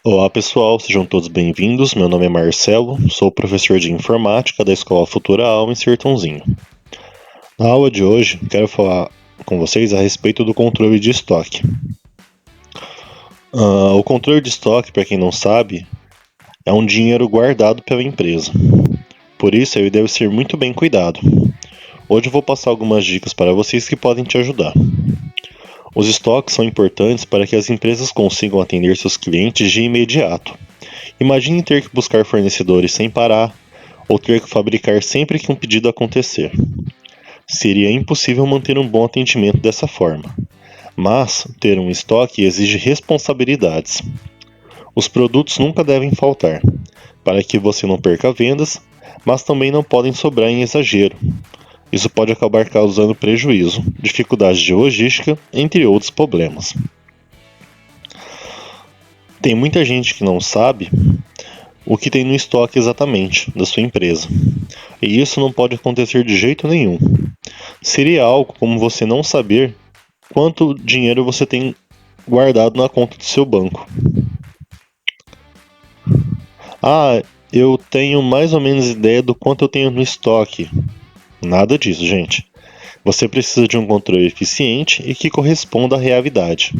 Olá pessoal, sejam todos bem-vindos. Meu nome é Marcelo, sou professor de informática da Escola Futura Alma em Sertãozinho. Na aula de hoje, quero falar com vocês a respeito do controle de estoque. O controle de estoque, para quem não sabe, é um dinheiro guardado pela empresa. Por isso, ele deve ser muito bem cuidado. Hoje eu vou passar algumas dicas para vocês que podem te ajudar. Os estoques são importantes para que as empresas consigam atender seus clientes de imediato. Imagine ter que buscar fornecedores sem parar, ou ter que fabricar sempre que um pedido acontecer. Seria impossível manter um bom atendimento dessa forma. Mas ter um estoque exige responsabilidades. Os produtos nunca devem faltar, para que você não perca vendas, mas também não podem sobrar em exagero. Isso pode acabar causando prejuízo, dificuldades de logística, entre outros problemas. Tem muita gente que não sabe o que tem no estoque exatamente da sua empresa, e isso não pode acontecer de jeito nenhum. Seria algo como você não saber quanto dinheiro você tem guardado na conta do seu banco. Eu tenho mais ou menos ideia do quanto eu tenho no estoque. Nada disso, gente. Você precisa de um controle eficiente e que corresponda à realidade.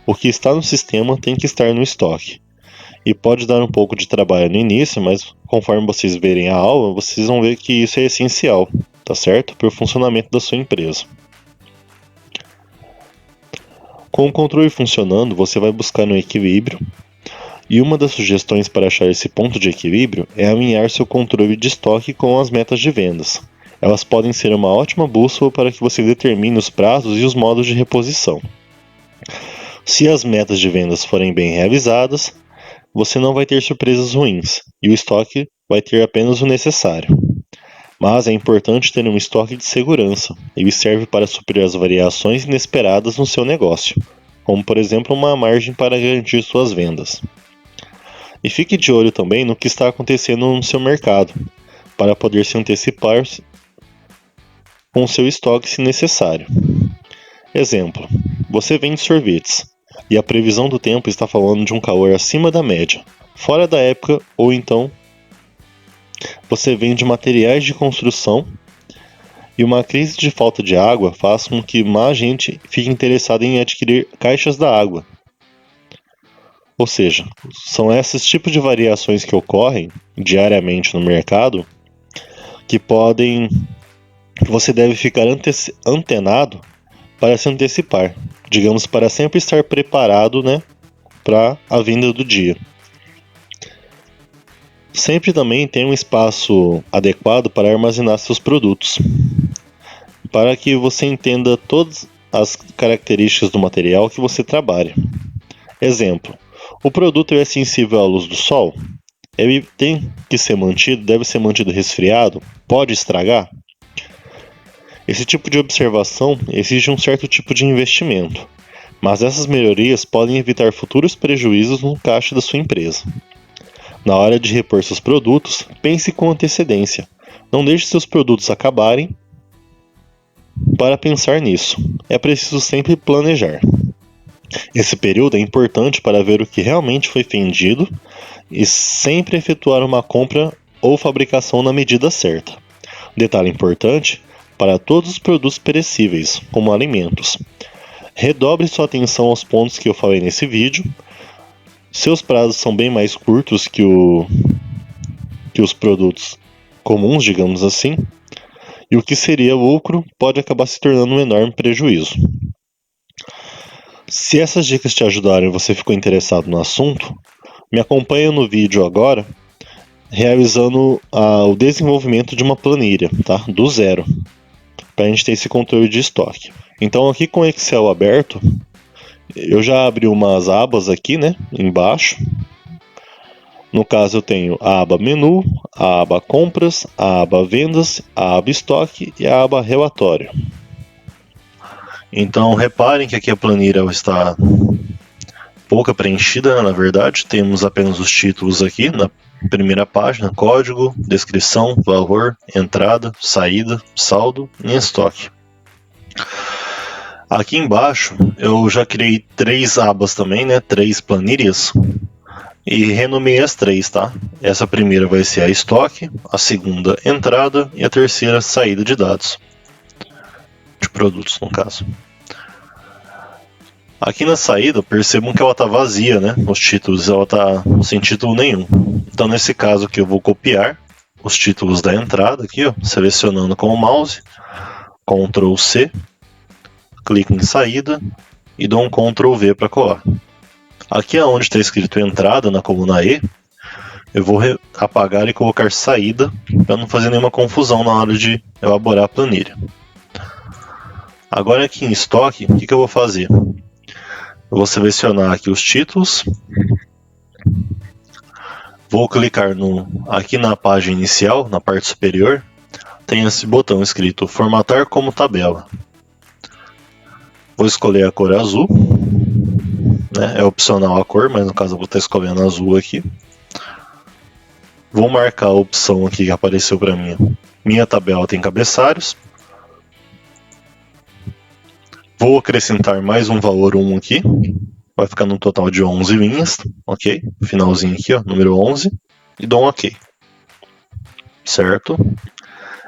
O que está no sistema tem que estar no estoque. E pode dar um pouco de trabalho no início, mas conforme vocês verem a aula, vocês vão ver que isso é essencial, tá certo? Para o funcionamento da sua empresa. Com o controle funcionando, você vai buscar um equilíbrio, e uma das sugestões para achar esse ponto de equilíbrio é alinhar seu controle de estoque com as metas de vendas. Elas podem ser uma ótima bússola para que você determine os prazos e os modos de reposição. Se as metas de vendas forem bem realizadas, você não vai ter surpresas ruins e o estoque vai ter apenas o necessário. Mas é importante ter um estoque de segurança. Ele serve para suprir as variações inesperadas no seu negócio, como por exemplo uma margem para garantir suas vendas. E fique de olho também no que está acontecendo no seu mercado, para poder se antecipar com seu estoque se necessário. Exemplo: você vende sorvetes e a previsão do tempo está falando de um calor acima da média, fora da época, ou então você vende materiais de construção e uma crise de falta de água faz com que mais gente fique interessada em adquirir caixas da água. Ou seja, são esses tipos de variações que ocorrem diariamente no mercado que você deve ficar antenado para se antecipar, digamos, para sempre estar preparado, para a vinda do dia. Sempre também tenha um espaço adequado para armazenar seus produtos, para que você entenda todas as características do material que você trabalha. Exemplo: o produto é sensível à luz do sol? Ele deve ser mantido resfriado? Pode estragar? Esse tipo de observação exige um certo tipo de investimento, mas essas melhorias podem evitar futuros prejuízos no caixa da sua empresa. Na hora de repor seus produtos, pense com antecedência. Não deixe seus produtos acabarem para pensar nisso. É preciso sempre planejar. Esse período é importante para ver o que realmente foi vendido e sempre efetuar uma compra ou fabricação na medida certa. Detalhe importante para todos os produtos perecíveis, como alimentos: redobre sua atenção aos pontos que eu falei nesse vídeo. Seus prazos são bem mais curtos que os produtos comuns, digamos assim, e o que seria lucro pode acabar se tornando um enorme prejuízo. Se essas dicas te ajudaram e você ficou interessado no assunto, me acompanha no vídeo agora, realizando o desenvolvimento de uma planilha, tá? Do zero, para a gente ter esse controle de estoque. Então, aqui com o Excel aberto, eu já abri umas abas aqui, embaixo. No caso, eu tenho a aba menu, a aba compras, a aba vendas, a aba estoque e a aba relatório. Então, reparem que aqui a planilha está pouca preenchida, na verdade. Temos apenas os títulos aqui na primeira página: código, descrição, valor, entrada, saída, saldo e estoque. Aqui embaixo eu já criei 3 abas também, 3 planilhas. e renomeei as três, tá? Essa primeira vai ser a estoque, a segunda entrada e a terceira saída de dados. De produtos, no caso. Aqui na saída, percebam que ela está vazia, né? Os títulos, ela está sem título nenhum. Então, nesse caso aqui, eu vou copiar os títulos da entrada aqui, ó, selecionando com o mouse, Ctrl C, clico em saída e dou um Ctrl V para colar. Aqui onde está escrito entrada, na coluna E, eu vou apagar e colocar saída, para não fazer nenhuma confusão na hora de elaborar a planilha. Agora aqui em estoque, o que eu vou fazer? Eu vou selecionar aqui os títulos, vou clicar aqui na página inicial, na parte superior, tem esse botão escrito formatar como tabela. Vou escolher a cor azul, né? É opcional a cor, mas no caso eu vou estar escolhendo azul aqui. Vou marcar a opção aqui que apareceu para mim. Minha tabela tem cabeçalhos. Vou acrescentar mais um valor 1 aqui. Vai ficar no total de 11 linhas, ok? Finalzinho aqui, ó, número 11. E dou um ok. Certo?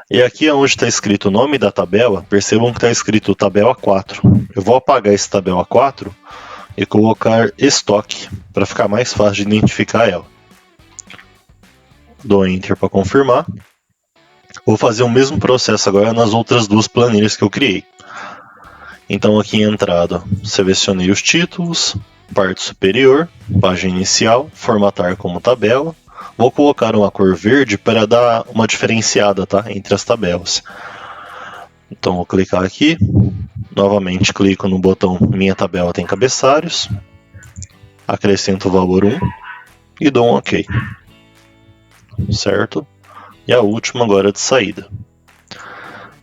E aqui onde está escrito o nome da tabela, percebam que está escrito tabela 4. Eu vou apagar esse tabela 4 e colocar estoque, para ficar mais fácil de identificar ela. Dou Enter para confirmar. Vou fazer o mesmo processo agora nas outras duas planilhas que eu criei. Então aqui em entrada, selecionei os títulos, parte superior, página inicial, formatar como tabela. Vou colocar uma cor verde para dar uma diferenciada, tá, entre as tabelas. Então vou clicar aqui, novamente clico no botão Minha tabela tem cabeçalhos, acrescento o valor 1 e dou um OK. Certo? E a última agora de saída.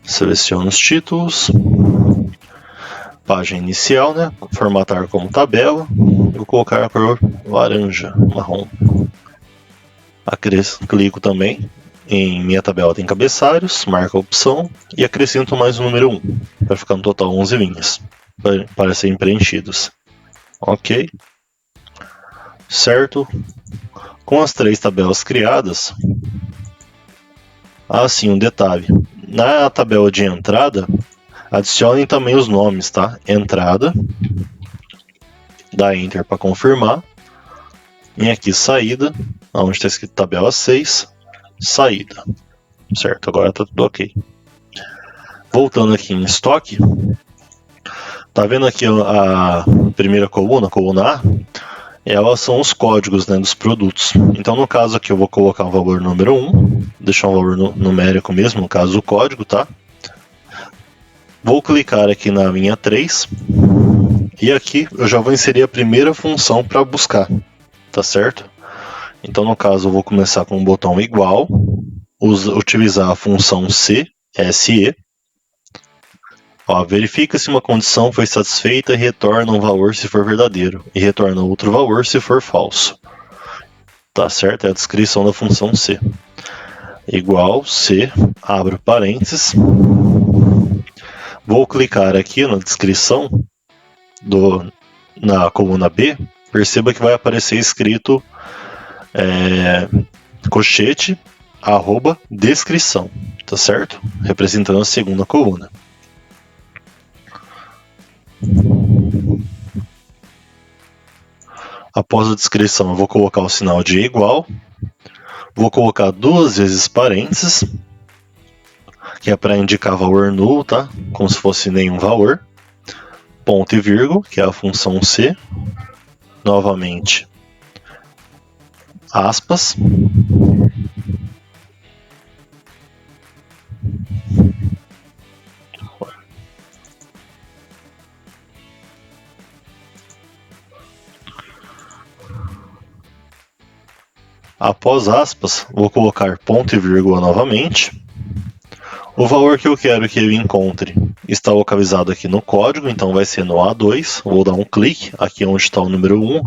Seleciono os títulos, página inicial, né? Formatar como tabela, vou colocar a cor laranja, marrom. Clico também em Minha tabela tem cabeçalhos, marco a opção e acrescento mais o número 1, para ficar no total 11 linhas, para serem preenchidos. Ok. Certo? Com as três tabelas criadas, sim, um detalhe. Na tabela de entrada, adicionem também os nomes, tá? Entrada, dá Enter para confirmar. E aqui saída, onde está escrito tabela 6, saída. Certo, agora está tudo ok. Voltando aqui em estoque, tá vendo aqui a primeira coluna, coluna A? Elas são os códigos, né, dos produtos. Então no caso aqui eu vou colocar um valor número 1, deixar um valor numérico mesmo, no caso o código, tá? Vou clicar aqui na linha 3 e aqui eu já vou inserir a primeira função para buscar, tá certo? Então no caso eu vou começar com o botão igual, utilizar a função SE. Verifica se uma condição foi satisfeita e retorna um valor se for verdadeiro, e retorna outro valor se for falso. Tá certo? É a descrição da função C. Igual C, abro parênteses. Vou clicar aqui na descrição, na coluna B, perceba que vai aparecer escrito colchete, descrição, tá certo? Representando a segunda coluna. Após a descrição, eu vou colocar o sinal de igual, vou colocar 2 vezes parênteses, que é para indicar valor nulo, tá? Como se fosse nenhum valor. Ponto e vírgula, que é a função C. Novamente, aspas. Após aspas, vou colocar ponto e vírgula novamente. O valor que eu quero que ele encontre está localizado aqui no código, então vai ser no A2. Vou dar um clique aqui onde está o número 1.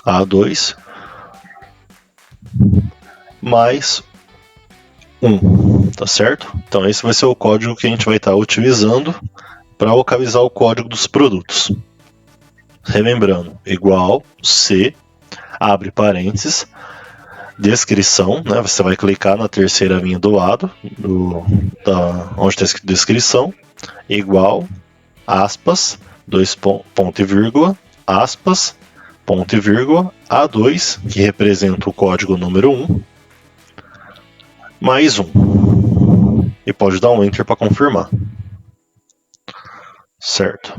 A2 mais 1, tá certo? Então esse vai ser o código que a gente vai estar utilizando para localizar o código dos produtos. Relembrando, igual C, abre parênteses, descrição, né? Você vai clicar na terceira linha do lado, onde está escrito descrição, igual, aspas, ponto e vírgula, aspas, ponto e vírgula, A2, que representa o código número 1, mais 1. E pode dar um Enter para confirmar. Certo.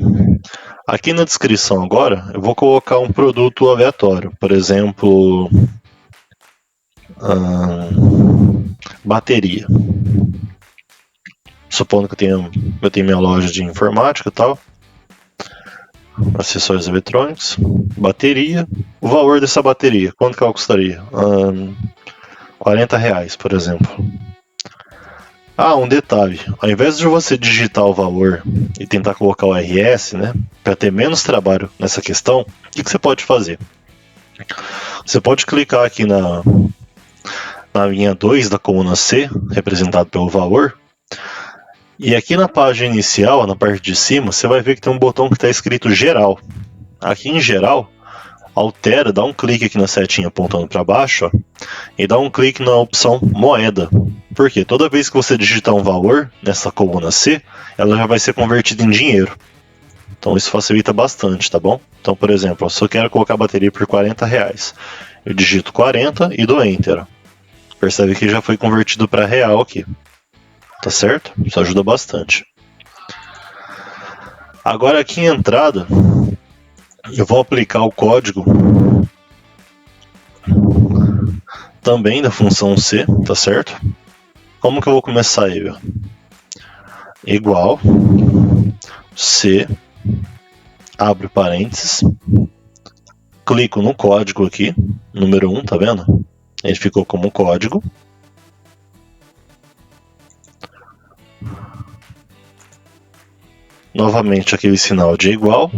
Aqui na descrição agora, eu vou colocar um produto aleatório. Por exemplo, bateria. Supondo que eu tenho minha loja de informática e tal. Acessórios eletrônicos. Bateria. O valor dessa bateria, quanto que ela custaria? R$40, por exemplo. Um detalhe. Ao invés de você digitar o valor e tentar colocar o RS, né, para ter menos trabalho nessa questão, o que você pode fazer? Você pode clicar aqui na linha 2 da coluna C, representado pelo valor, e aqui na página inicial, na parte de cima, você vai ver que tem um botão que está escrito geral. Aqui em geral, altera, dá um clique aqui na setinha apontando para baixo, ó, e dá um clique na opção moeda. Porque toda vez que você digitar um valor nessa coluna C, ela já vai ser convertida em dinheiro. Então isso facilita bastante, tá bom? Então, por exemplo, se eu quero colocar a bateria por R$40, eu digito 40 e dou Enter. Percebe que já foi convertido para real aqui. Tá certo? Isso ajuda bastante. Agora aqui em entrada, eu vou aplicar o código também da função C, tá certo? Como que eu vou começar ele? Igual C, abre parênteses, clico no código aqui, número 1, tá vendo? Ele ficou como código. Novamente aquele sinal de igual,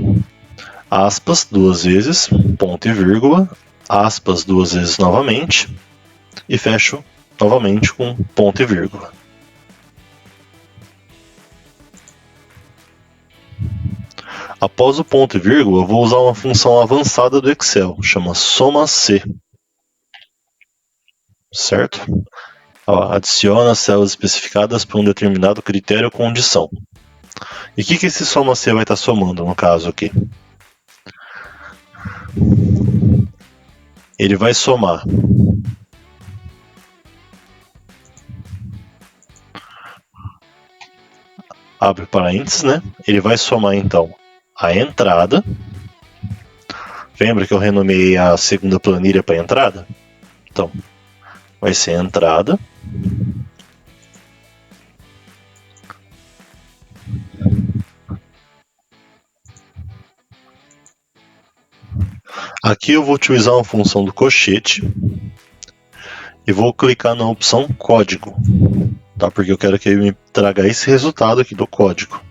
aspas duas vezes, ponto e vírgula, aspas duas vezes novamente, e fecho novamente com ponto e vírgula. Após o ponto e vírgula, eu vou usar uma função avançada do Excel, chama soma C. Certo? Adiciona células especificadas para um determinado critério ou condição. E o que esse soma C vai estar somando, no caso aqui? Ele vai somar abre parênteses, né? Ele vai somar então a entrada. Lembra que eu renomeei a segunda planilha para entrada? Então, vai ser a entrada. Aqui eu vou utilizar uma função do cochete e vou clicar na opção código, tá? Porque eu quero que ele me traga esse resultado aqui do código.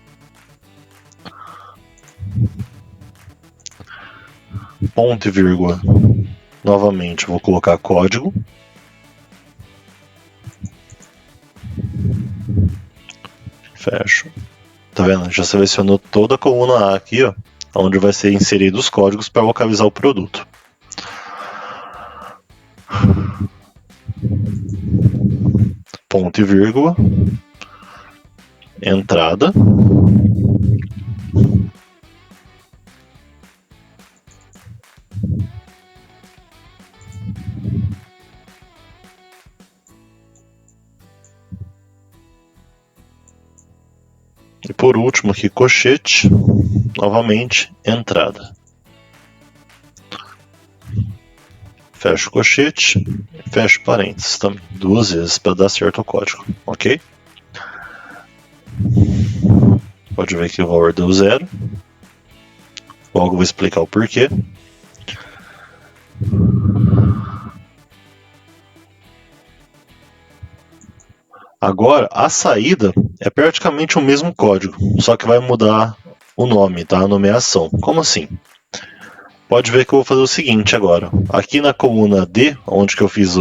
Ponto e vírgula. Novamente vou colocar código. Fecho. Tá vendo? Já selecionou toda a coluna A aqui, ó, onde vai ser inserido os códigos para localizar o produto. Ponto e vírgula. Entrada. E por último aqui, cochete, novamente, entrada. Fecho o cochete, fecho parênteses também, duas vezes para dar certo o código, ok? Pode ver que o valor deu 0. Logo vou explicar o porquê. Agora, a saída é praticamente o mesmo código, só que vai mudar o nome, tá? A nomeação. Como assim? Pode ver que eu vou fazer o seguinte agora. Aqui na coluna D, onde que eu fiz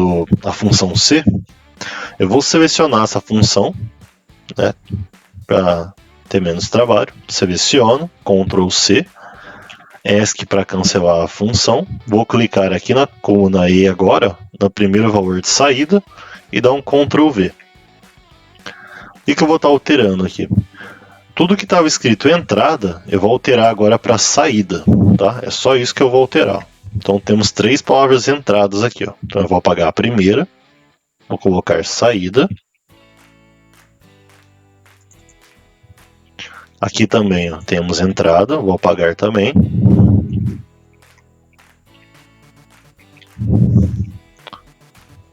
a função C, eu vou selecionar essa função, né, para ter menos trabalho. Seleciono, Ctrl C, ESC para cancelar a função. Vou clicar aqui na coluna E agora, no primeiro valor de saída, e dar um Ctrl V. O que eu vou estar alterando aqui? Tudo que estava escrito entrada, eu vou alterar agora para saída, tá? É só isso que eu vou alterar. Então temos 3 palavras entradas aqui, ó. Então eu vou apagar a primeira, vou colocar saída. Aqui também, ó, temos entrada, vou apagar também.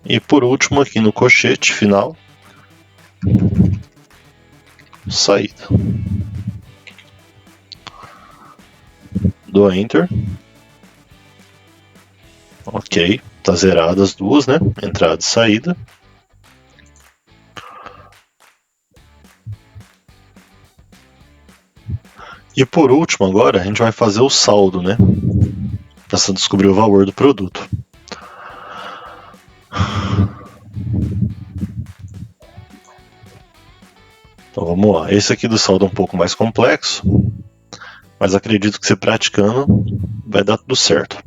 E por último aqui no colchete final, saída. Dou Enter. Ok, tá zerado as duas, né? Entrada e saída. E por último agora a gente vai fazer o saldo, né? Para descobrir o valor do produto. Então vamos lá. Esse aqui do saldo é um pouco mais complexo, mas acredito que você praticando vai dar tudo certo.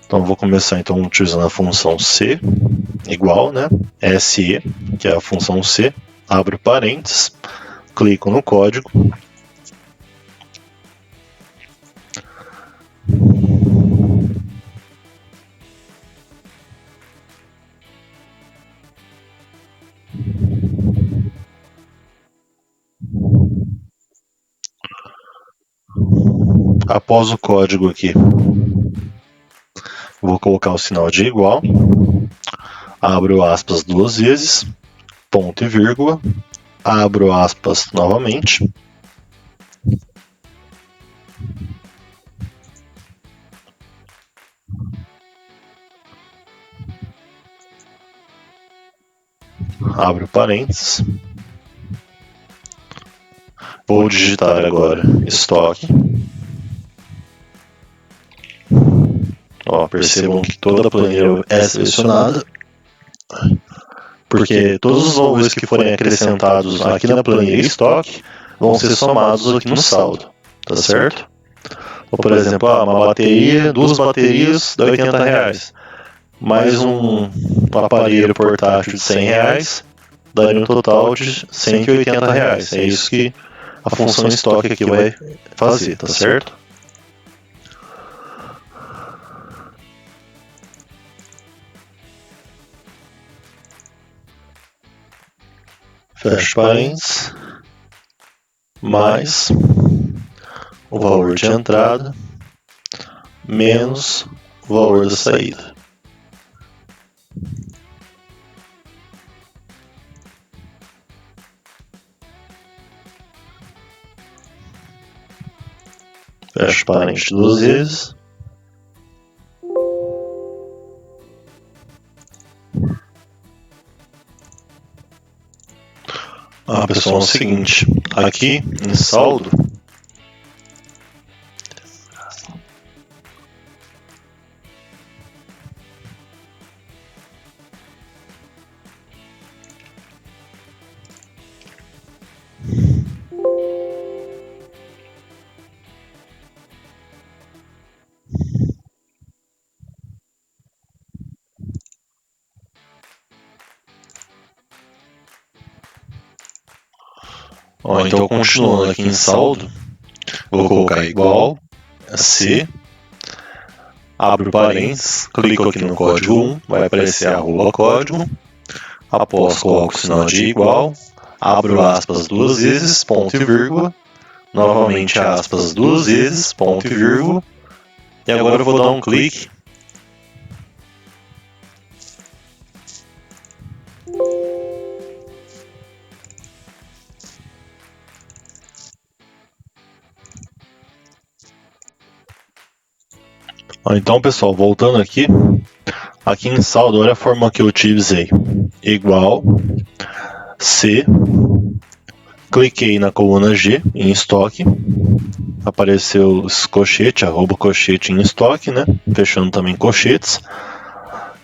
Então vou começar então utilizando a função C igual, né? SE, que é a função C. Abro parênteses, clico no código. Após o código aqui, vou colocar o sinal de igual, abro aspas 2 vezes, ponto e vírgula, abro aspas novamente, abro parênteses, vou digitar agora estoque. Ó, percebam que toda a planilha é selecionada, porque todos os valores que forem acrescentados aqui na planilha estoque vão ser somados aqui no saldo, tá certo? Ou, por exemplo, uma bateria, 2 baterias dá R$80, mais um aparelho portátil de R$100 daria um total de R$180. É isso que a função estoque aqui vai fazer, tá certo? Fecho parênteses, mais o valor de entrada, menos o valor da saída. Fecho parênteses 2 vezes. Pessoal, é o seguinte, aqui em saldo, então continuando aqui em saldo, vou colocar igual a C, abro parênteses, clico aqui no código 1, vai aparecer arroba código, após coloco o sinal de igual, abro aspas 2 vezes, ponto e vírgula, novamente aspas 2 vezes, ponto e vírgula, e agora eu vou dar um clique. Então, pessoal, voltando aqui em saldo, olha a forma que eu utilizei. Igual, C, cliquei na coluna G, em estoque, apareceu esse colchete, arroba colchete em estoque, né? Fechando também colchetes.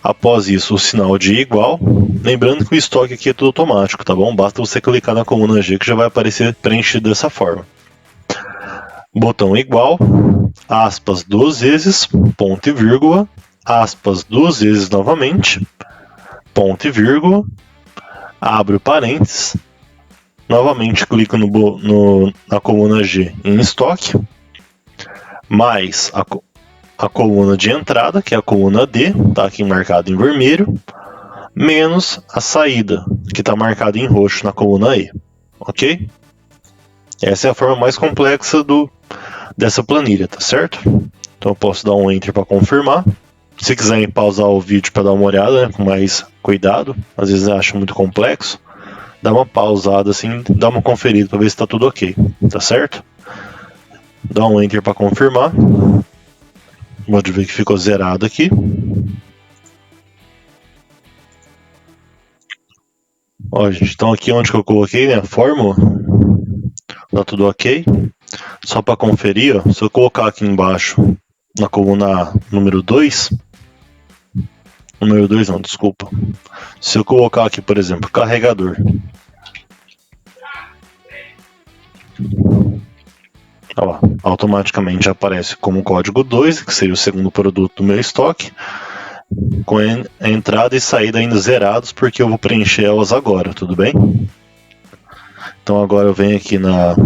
Após isso, o sinal de igual. Lembrando que o estoque aqui é tudo automático, tá bom? Basta você clicar na coluna G que já vai aparecer preenchido dessa forma. Botão igual, aspas 2 vezes, ponto e vírgula, aspas 2 vezes novamente, ponto e vírgula, abro parênteses, novamente clico na coluna G em estoque, mais a coluna de entrada, que é a coluna D, está aqui marcada em vermelho, menos a saída, que está marcada em roxo na coluna E, ok? Essa é a forma mais complexa dessa planilha, tá certo? Então eu posso dar um Enter para confirmar. Se quiserem pausar o vídeo para dar uma olhada, né, com mais cuidado, às vezes eu acho muito complexo, dá uma pausada assim, dá uma conferida para ver se está tudo ok, tá certo? Dá um Enter para confirmar. Pode ver que ficou zerado aqui. Ó, gente, então aqui onde que eu coloquei, né, a fórmula, tá tudo ok. Só para conferir, ó, se eu colocar aqui embaixo na coluna número 2, número 2 não, desculpa. Se eu colocar aqui, por exemplo, carregador, ó, automaticamente aparece como código 2, que seria o segundo produto do meu estoque, com a entrada e saída ainda zerados, porque eu vou preencher elas agora, tudo bem? Então agora eu venho aqui na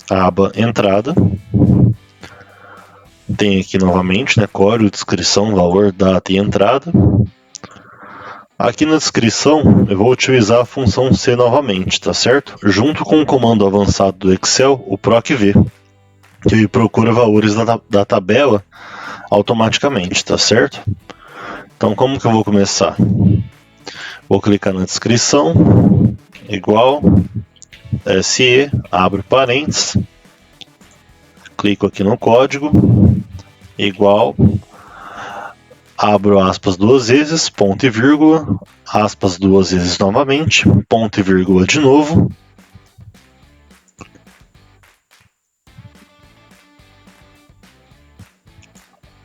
aba entrada, tem aqui novamente, né, código, descrição, valor, data e entrada. Aqui na descrição eu vou utilizar a função C novamente, tá certo? Junto com o comando avançado do Excel, o PROC-V, que ele procura valores da tabela automaticamente, tá certo? Então como que eu vou começar? Vou clicar na descrição, igual, SE, abro parênteses, clico aqui no código, igual, abro aspas 2 vezes, ponto e vírgula, aspas 2 vezes novamente, ponto e vírgula de novo.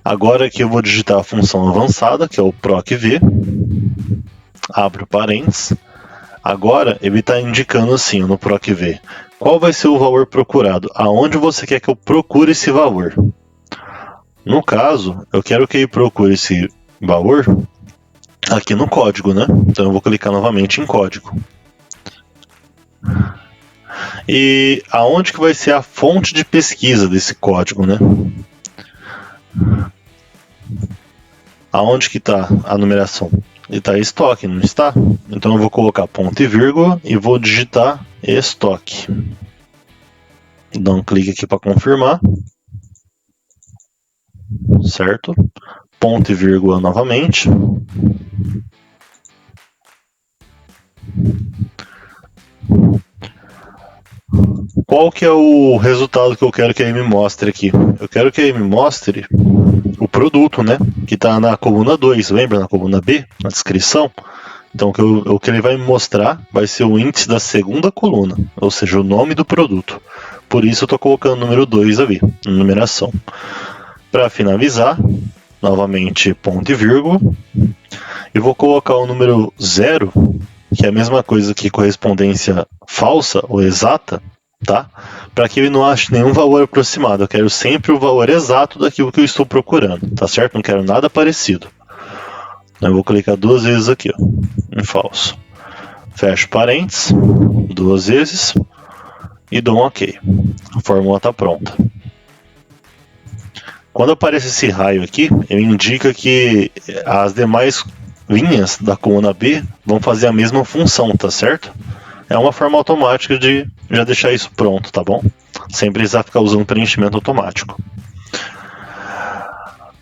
Agora aqui eu vou digitar a função avançada, que é o PROC-V, abro parênteses. Agora ele está indicando assim no PROC-V, qual vai ser o valor procurado, aonde você quer que eu procure esse valor. No caso, eu quero que ele procure esse valor aqui no código, né? Então eu vou clicar novamente em código. E aonde que vai ser a fonte de pesquisa desse código, né? Aonde que está a numeração? Ele está em estoque, não está? Então eu vou colocar ponto e vírgula e vou digitar estoque. Dá um clique aqui para confirmar. Certo? Ponto e vírgula novamente. Qual que é o resultado que eu quero que ele me mostre aqui? Eu quero que ele me mostre o produto, né? Que está na coluna 2, lembra? Na coluna B, na descrição. Então o que ele vai me mostrar vai ser o índice da segunda coluna, ou seja, o nome do produto. Por isso eu estou colocando o número 2 ali, na numeração. Para finalizar, novamente ponto e vírgula, e vou colocar o número 0, que é a mesma coisa que correspondência falsa ou exata, tá? Para que ele não ache nenhum valor aproximado. Eu quero sempre o valor exato daquilo que eu estou procurando, tá certo? Não quero nada parecido. Eu vou clicar 2 vezes aqui, ó, em falso. Fecho parênteses, 2 vezes e dou um OK. A fórmula está pronta. Quando aparece esse raio aqui, ele indica que as demais linhas da coluna B vão fazer a mesma função, tá certo? É uma forma automática de já deixar isso pronto, tá bom? Sem precisar ficar usando preenchimento automático.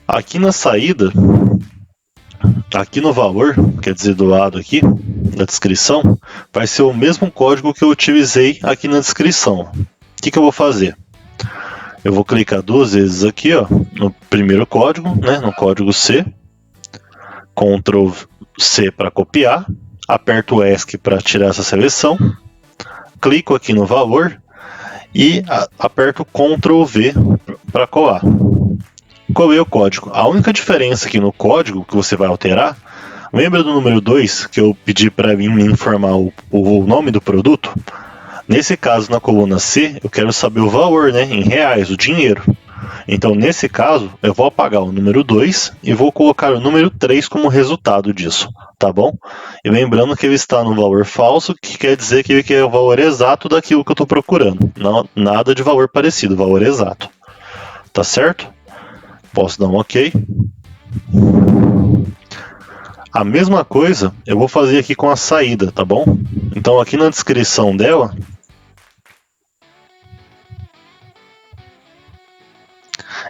Aqui na saída, aqui no valor, quer dizer do lado aqui da descrição, vai ser o mesmo código que eu utilizei aqui na descrição. O que eu vou fazer? Eu vou clicar 2 vezes aqui, ó, no primeiro código, né, no código C, Ctrl C para copiar, aperto o ESC para tirar essa seleção, clico aqui no valor e aperto Ctrl V para colar. Colei o código. A única diferença aqui no código que você vai alterar Lembra do número 2 que eu pedi para mim me informar o nome do produto? Nesse caso, na coluna C, eu quero saber o valor, né, em reais, o dinheiro. Então, nesse caso, eu vou apagar o número 2 e vou colocar o número 3 como resultado disso, tá bom? E lembrando que ele está no valor falso, que quer dizer que ele quer o valor exato daquilo que eu estou procurando. Não, nada de valor parecido, valor exato. Tá certo? Posso dar um OK. A mesma coisa eu vou fazer aqui com a saída, tá bom? Então, aqui na descrição dela,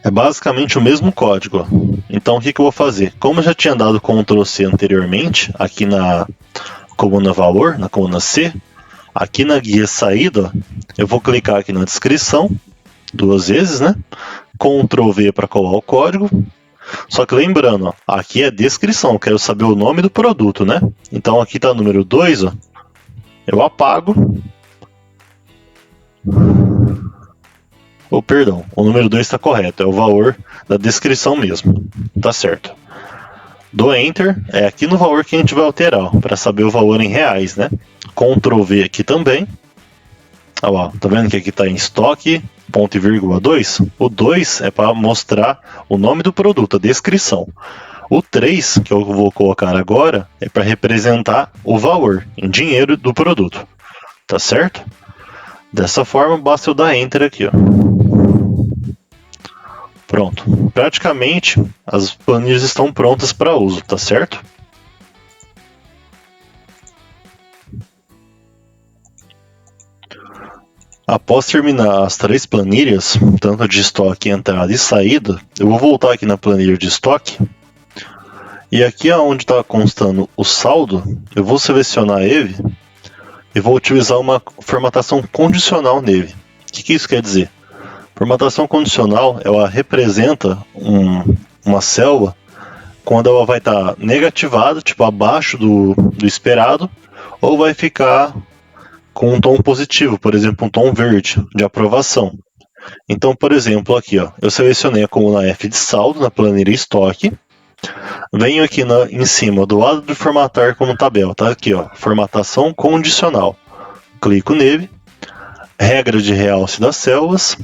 é basicamente o mesmo código. Ó. Então o que eu vou fazer? Como eu já tinha dado Ctrl C anteriormente, aqui na coluna valor, na coluna C, aqui na guia saída, eu vou clicar aqui na descrição, 2 vezes, né? Ctrl V para colar o código. Só que lembrando, ó, aqui é descrição, eu quero saber o nome do produto, né? Então aqui está o número 2, ó, eu apago. Oh, perdão, o número 2 está correto, é o valor da descrição mesmo, tá certo. Do Enter, é aqui no valor que a gente vai alterar, para saber o valor em reais, né? Ctrl V aqui também. Olha lá, tá vendo que aqui está em estoque, ponto e vírgula 2? O 2 é para mostrar o nome do produto, a descrição. O 3, que eu vou colocar agora, é para representar o valor em dinheiro do produto, tá certo? Dessa forma, basta eu dar Enter aqui, ó. Pronto. Praticamente, as planilhas estão prontas para uso, tá certo? Após terminar as 3 planilhas, tanto de estoque, entrada e saída, eu vou voltar aqui na planilha de estoque. E aqui onde está constando o saldo, eu vou selecionar ele e vou utilizar uma formatação condicional nele. O que isso quer dizer? Formatação condicional, ela representa uma célula quando ela vai estar negativada, tipo abaixo do esperado, ou vai ficar com um tom positivo, por exemplo, um tom verde, de aprovação. Então, por exemplo, aqui, ó, eu selecionei a coluna F de saldo na planilha estoque, venho aqui em cima, do lado de formatar como tabela, tá aqui, ó, formatação condicional. Clico nele, regra de realce das células,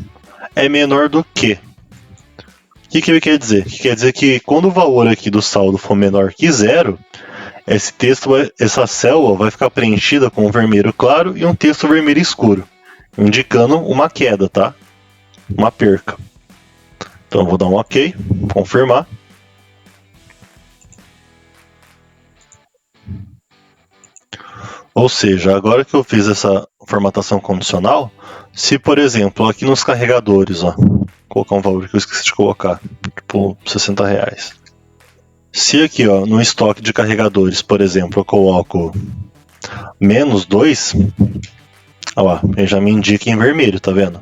é menor do que. O que ele quer dizer? Quer dizer que quando o valor aqui do saldo for menor que 0, esse texto, essa célula vai ficar preenchida com um vermelho claro e um texto vermelho escuro, indicando uma queda, tá? Uma perca. Então eu vou dar um OK, confirmar. Ou seja, agora que eu fiz essa formatação condicional, se por exemplo aqui nos carregadores, ó, vou colocar um valor que eu esqueci de colocar, tipo R$60. Se aqui, ó, no estoque de carregadores, por exemplo, eu coloco -2, ó, ele já me indica em vermelho, tá vendo?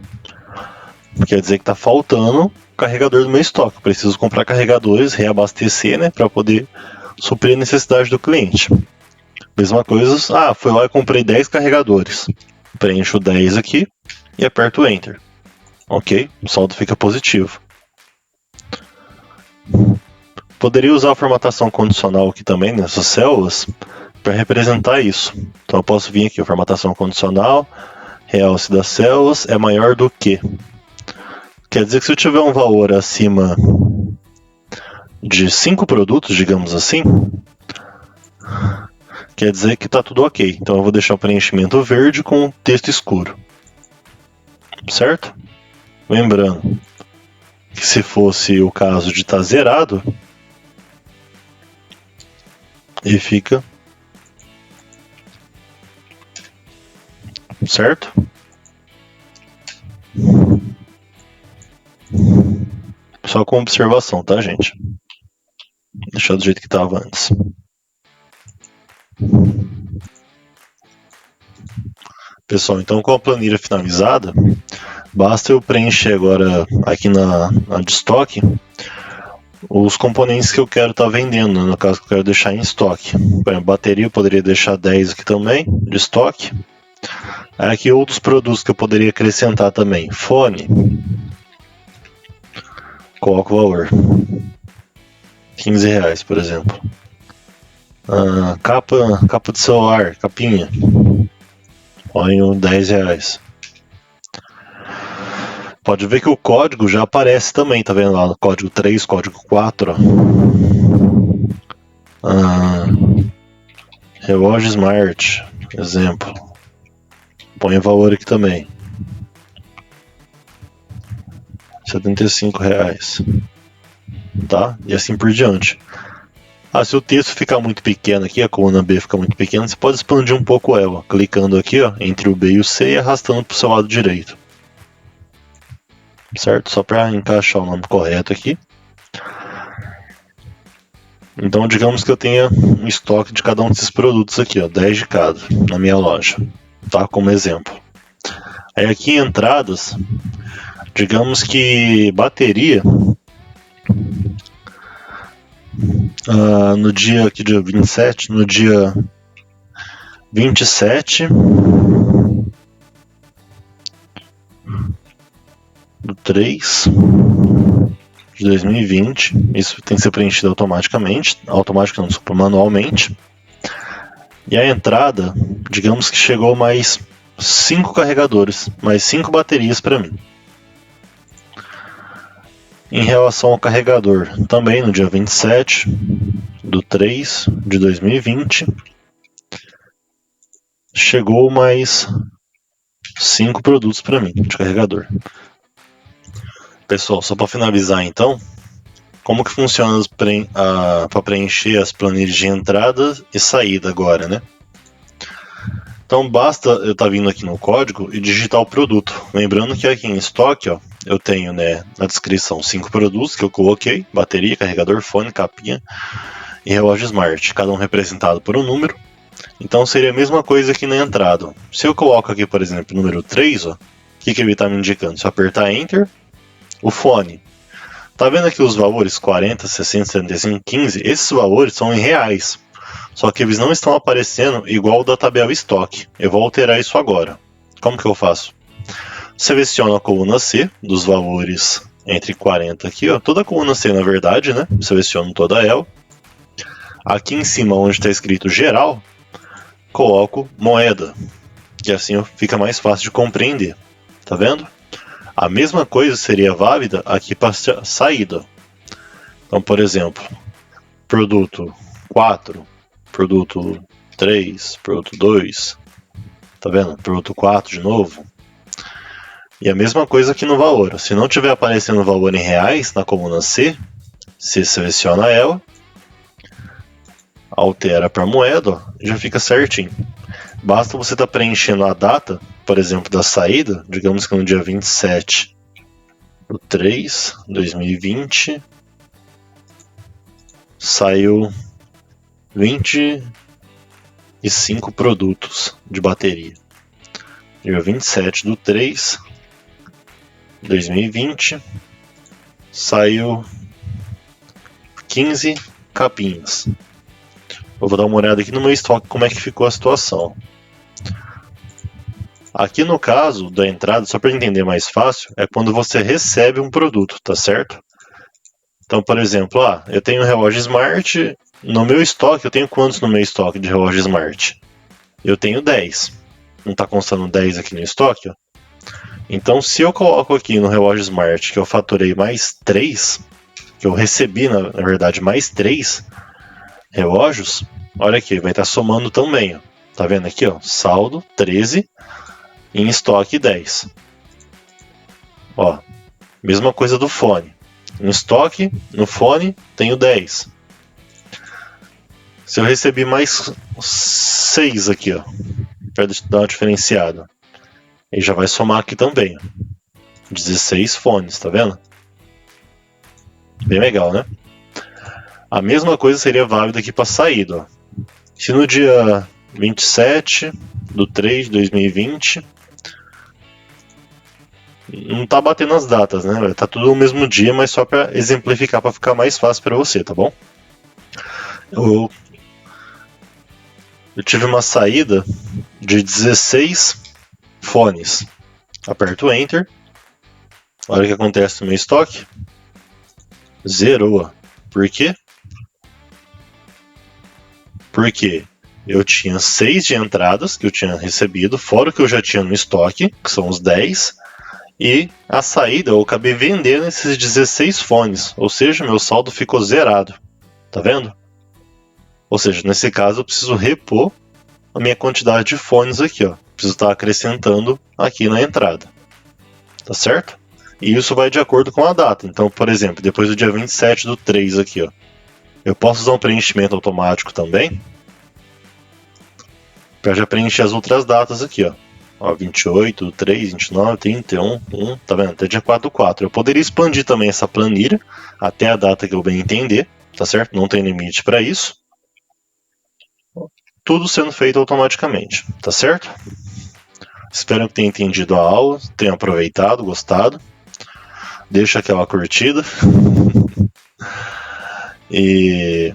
Quer dizer que tá faltando carregador do meu estoque. Eu preciso comprar carregadores, reabastecer, né, para poder suprir a necessidade do cliente. Mesma coisa, fui lá e comprei 10 carregadores. Preencho 10 aqui e aperto Enter. Ok, o saldo fica positivo. Poderia usar a formatação condicional aqui também, nessas células, para representar isso. Então eu posso vir aqui, formatação condicional, realce das células é maior do que. Quer dizer que se eu tiver um valor acima de 5 produtos, digamos assim, quer dizer que está tudo ok. Então eu vou deixar o preenchimento verde com texto escuro. Certo? Lembrando que se fosse o caso de estar zerado, ele fica certo? Só com observação, tá, gente? Vou deixar do jeito que estava antes. Pessoal, então com a planilha finalizada, basta eu preencher agora aqui na de estoque os componentes que eu quero estar vendendo, no caso que eu quero deixar em estoque. Por exemplo, bateria eu poderia deixar 10 aqui também, de estoque. Aqui outros produtos que eu poderia acrescentar também. Fone. Coloco o valor. R$15, por exemplo. Capa de celular, capinha. Põe 10 reais. Pode ver que o código já aparece também, tá vendo lá? Código 3, código 4. Relógio Smart, exemplo. Põe o valor aqui também. R$75. Tá? E assim por diante. Se o texto ficar muito pequeno aqui, a coluna B fica muito pequena, você pode expandir um pouco ela, clicando aqui entre o B e o C e arrastando para o seu lado direito. Certo? Só para encaixar o nome correto aqui. Então, digamos que eu tenha um estoque de cada um desses produtos aqui, 10 de cada, na minha loja, tá? Como exemplo. Aí aqui em entradas, digamos que bateria, no dia 27, no dia 27 do 3 de 2020, isso tem que ser preenchido automaticamente, manualmente. E a entrada, digamos que chegou mais 5 carregadores, mais 5 baterias para mim. Em relação ao carregador, também no dia 27 do 3 de 2020, chegou mais 5 produtos para mim de carregador. Pessoal, só para finalizar então, como que funciona para preencher as planilhas de entrada e saída agora, né? Então basta eu estar vindo aqui no código e digitar o produto. Lembrando que aqui em estoque, eu tenho, né, na descrição 5 produtos que eu coloquei: bateria, carregador, fone, capinha e relógio Smart, cada um representado por um número. Então seria a mesma coisa aqui na entrada. Se eu coloco aqui, por exemplo, o número 3, o que ele está me indicando? Se eu apertar Enter, o fone. Tá vendo aqui os valores 40, 60, 75, 15? Esses valores são em reais. Só que eles não estão aparecendo igual o da tabela estoque. Eu vou alterar isso agora. Como que eu faço? Seleciono a coluna C dos valores entre 40 aqui, toda a coluna C na verdade, né? Seleciono toda ela. Aqui em cima, onde está escrito geral, coloco moeda, que assim fica mais fácil de compreender. Tá vendo? A mesma coisa seria válida aqui para saída. Então, por exemplo, produto 4, produto 3, produto 2, tá vendo? Produto 4 de novo. E a mesma coisa aqui no valor. Se não tiver aparecendo o valor em reais na coluna C, você seleciona ela, altera para moeda, já fica certinho. Basta você estar preenchendo a data, por exemplo, da saída, digamos que no dia 27 do 3 de 2020, saiu 25 produtos de bateria. Dia 27 do 3 de 2020, saiu 15 capinhas. Eu vou dar uma olhada aqui no meu estoque como é que ficou a situação. Aqui no caso da entrada, só para entender mais fácil, é quando você recebe um produto, tá certo? Então, por exemplo, eu tenho um relógio Smart, no meu estoque, eu tenho quantos no meu estoque de relógio Smart? Eu tenho 10. Não está constando 10 aqui no estoque? Então, se eu coloco aqui no relógio Smart que eu faturei mais 3, que eu recebi, na verdade, mais 3 relógios, olha aqui, vai estar somando também. Tá vendo aqui? Saldo 13, em estoque 10. Mesma coisa do fone. Em estoque, no fone, tenho 10. Se eu recebi mais 6 aqui, para dar uma diferenciada, ele já vai somar aqui também. 16 fones, tá vendo? Bem legal, né? A mesma coisa seria válida aqui para saída. Se no dia 27 do 3 de 2020, não tá batendo as datas, né? Tá tudo no mesmo dia, mas só para exemplificar, para ficar mais fácil para você, tá bom? Eu tive uma saída de 16 fones. Aperto Enter. Olha o que acontece no meu estoque. Zerou. Por quê? Porque eu tinha 6 de entradas que eu tinha recebido, fora o que eu já tinha no estoque, que são os 10, e a saída eu acabei vendendo esses 16 fones, ou seja, meu saldo ficou zerado. Tá vendo? Ou seja, nesse caso eu preciso repor a minha quantidade de fones aqui, ó. Preciso estar acrescentando aqui na entrada. Tá certo? E isso vai de acordo com a data. Então, por exemplo, depois do dia 27 do 3 aqui, ó. Eu posso usar um preenchimento automático também, para já preencher as outras datas aqui, ó. Ó, 28, 3, 29, 31, 1, tá vendo? Até dia 4 do 4. Eu poderia expandir também essa planilha até a data que eu bem entender, tá certo? Não tem limite para isso. Tudo sendo feito automaticamente, tá certo? Espero que tenha entendido a aula, tenha aproveitado, gostado. Deixa aquela curtida. E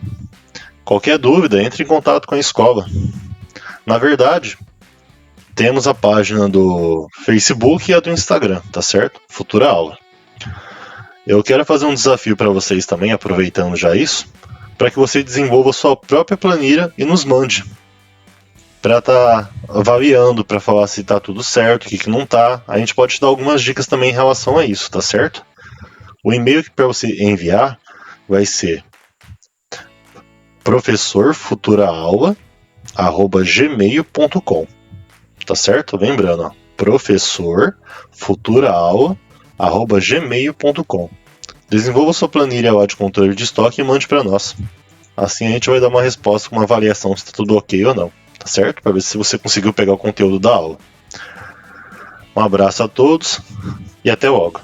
qualquer dúvida, entre em contato com a escola. Na verdade, temos a página do Facebook e a do Instagram, tá certo? Futura aula. Eu quero fazer um desafio para vocês também, aproveitando já isso, para que você desenvolva sua própria planilha e nos mande. Para estar avaliando, para falar se está tudo certo, o que não está. A gente pode te dar algumas dicas também em relação a isso, tá certo? O e-mail para você enviar vai ser professorfuturaAula@gmail.com. Tá certo? Lembrando, ó, professorfuturaAula@gmail.com. Desenvolva sua planilha lá de controle de estoque e mande para nós. Assim a gente vai dar uma resposta com uma avaliação se está tudo ok ou não, tá certo? Para ver se você conseguiu pegar o conteúdo da aula. Um abraço a todos e até logo.